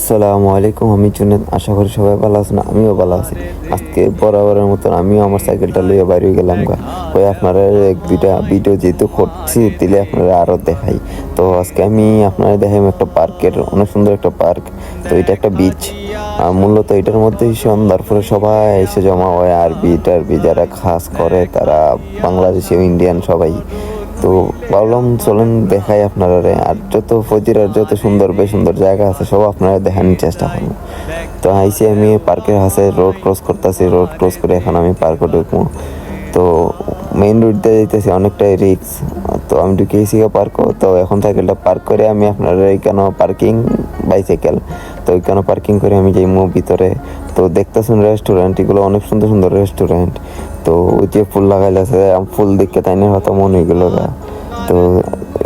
আসসালামু আলাইকুম, আমি জুনেদ। আশা করি সবাই ভালো আছেন, আমিও ভালো আছি। আজকে বরাবরের মতন আমিও আমার সাইকেলটা লইয়া বাইরে গেলাম ওই আপনারা এক দুইটা ভিডিও যেহেতু করছি দিলে আপনারা আরও দেখাই। তো আজকে আমি আপনারা দেখাই একটা পার্কের, অনেক সুন্দর একটা পার্ক। তো এটা একটা বিচ, আর মূলত এটার মধ্যে সন্ধ্যার পরে সবাই এসে জমা হয়। আরবি টারবি যারা খাস করে তারা বাংলাদেশি ইন্ডিয়ান সবাই। তো ভাবলাম চলেন দেখাই আপনারা। আর যত ফজিরার যত সুন্দর সুন্দর জায়গা আছে সব আপনারা দেখানোর চেষ্টা করবো। তো আইসি আমি পার্কের কাছে রোড ক্রস করতেছি, রোড ক্রস করে এখন আমি পার্কে ঢুকবো। তো মেইন রোড দিয়ে যাইতেছি, অনেকটাই রিক্স। তো আমি ঢুকেছি পার্ক। তো এখন সাইকেলটা পার্ক করে আমি আপনারা এইখানে পার্কিং বাইসাইকেল, তো ওইখানে পার্কিং করে আমি যাই ভিতরে। তো দেখতেছেন রেস্টুরেন্ট, এগুলো অনেক সুন্দর সুন্দর রেস্টুরেন্ট। তো ওই যে ফুল লাগাইলে আছে, ফুল দেখতে তাই না হয়তো মনে হইগুলো। তো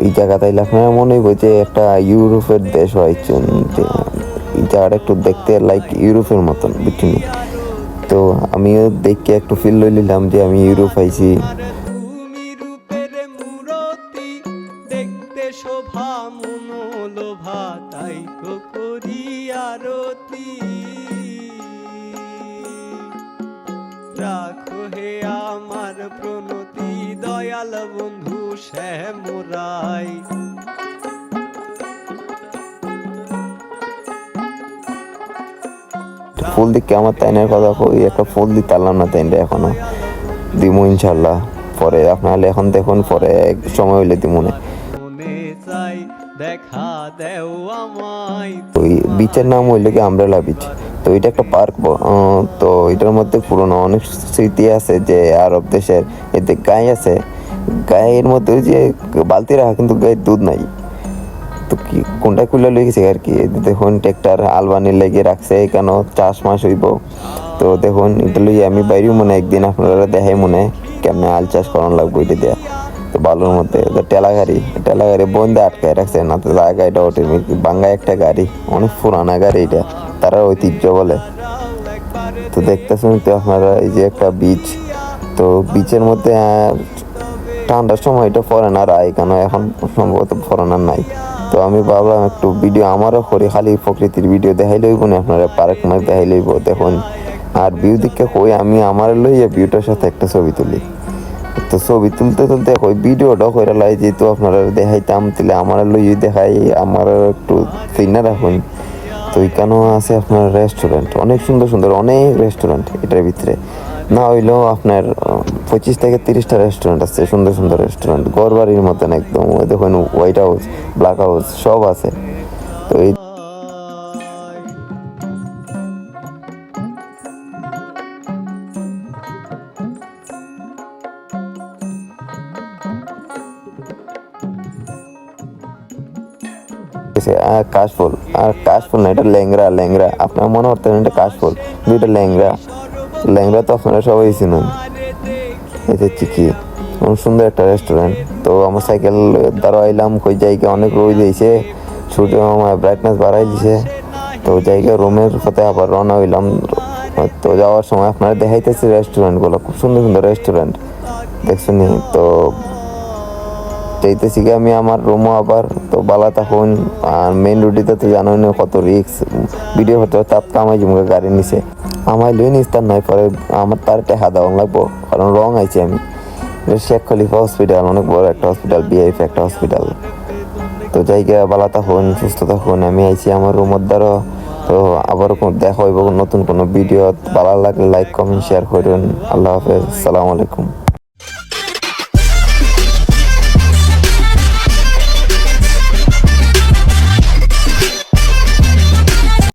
এই জায়গা তাইলে আপনারা মনে হইব যে একটা ইউরোপের দেশ হয়েছেন, যে এই জায়গাটা একটু দেখতে লাইক ইউরোপের মতন, বুঝছেন। তো আমিও দেখে একটু ফিল লই নিলাম যে আমি ইউরোপ আইছি। শোভা মনোলোভা তাই তো করি আরতি, রাখো হে আমার প্রণতি দয়াল বন্ধু শ্যামরাই। ফুল দিকে আমার তাইনের কথা কই, একটা ফুল দিতে পারলাম না তাইনটা, এখনো দিমু ইনশাল্লাহ পরে। আপনারা এখন দেখুন, পরে সময় হইলে দিমু না। দেখা দেও আমায়। ওই বিচের নাম হইলে কি আমব্রেলা বিচ। তো এটা একটা পার্ক। তো এটার মধ্যে পুরনো অনেক স্মৃতি আছে, যে আরব দেশের এতে গাই আছে, গায়ের মধ্যে ওই যে বালতি রাখা, কিন্তু গায়ের দুধ নাই। তো কি কোনটা খুলে লই গেছে আর কি। দেখুন ট্রেক্টর আলবানির লেগে রাখছে, কেন চাষ মাস হইব। তো দেখুন এটা লই আমি বাইরেও মনে একদিন আপনারা দেখাই মনে কেমনে আল চাষ করানো লাগবে এটা দেয়া। তো বালুর মধ্যে টেলা গাড়ি বন্ধে আটকায় রাখছে, না তো জায়গাটা ওঠে বাঙ্গা একটা গাড়ি, অনেক পুরানা গাড়ি এটা, তারা ঐতিহ্য বলে। তো দেখতেছেন তো আপনারা এই যে একটা বিচ। তো বিচের মধ্যে ঠান্ডার সময় এটা ফরেনার আয়, কেন এখন সম্ভবত ফরেনার নাই। তো আমি ভাবলাম একটু ভিডিও আমারও করি, খালি প্রকৃতির ভিডিও দেখাই লইব না আপনারা, পার্ক মার্ক দেখাই লইব। দেখুন আর ভিউ দিকে কই আমি আমার লইয়া ভিউটার সাথে একটা ছবি তুলি। তো ছবি তুলতে তুলতে ওই ভিডিওটা করে লাই, যেহেতু আপনারা দেখাইতাম তাহলে আমার লই দেখাই, আমার একটু চিন্তা রাখুন। তো ওইখানেও আছে আপনার রেস্টুরেন্ট, অনেক সুন্দর সুন্দর অনেক রেস্টুরেন্ট এটার ভিতরে। না হইলেও আপনার 25 থেকে 30টা রেস্টুরেন্ট আছে, সুন্দর সুন্দর রেস্টুরেন্ট, ঘর বাড়ির মতন একদম। ওই দেখুন হোয়াইট হাউস, ব্ল্যাক হাউস সব আছে। তো এই কাশফুল, আর কাশফুল না, এটা ল্যাংরা। আপনার মনে করতেন এটা কাশফুল, দুইটা ল্যাংরা তো আপনারা সবাই চিনেন। এটা চিকি সুন্দর একটা রেস্টুরেন্ট। তো আমার সাইকেল দ্বারা আইলাম, কই জায়গা অনেক রোদ দিয়েছে, সূর্য ব্রাইটনেস বাড়াই দিছে। তো জায়গা রুমের পথে আবার রওনা হইলাম। তো যাওয়ার সময় আপনারা দেখাইতেছি রেস্টুরেন্টগুলো, খুব সুন্দর সুন্দর রেস্টুরেন্ট দেখছেন। তো চাইতেছি কি আমি আমার রুমও আবার। তো বালা তখন আর মেইন রোডে তো জানোই না কত রিক্স, ভিডিও হতে তাপ কামাই জমকে গাড়ি নিছে, আমায় লই নিস তার নাই, পরে আমার তার টেহা দেওয়া লাগবো, কারণ রং আইছি আমি। শেখ খলিফা হসপিটাল, অনেক বড় একটা হসপিটাল, বিআইফ একটা হসপিটাল। তো জায়গা বালা তখন সুস্থ তখন আমি আইছি আমার রুমের দ্বারা। তো আবার দেখা হইব নতুন কোনো ভিডিও। ভালো লাগলে লাইক কমেন্ট শেয়ার করুন। আল্লাহ হাফেজ, আসসালামু আলাইকুম।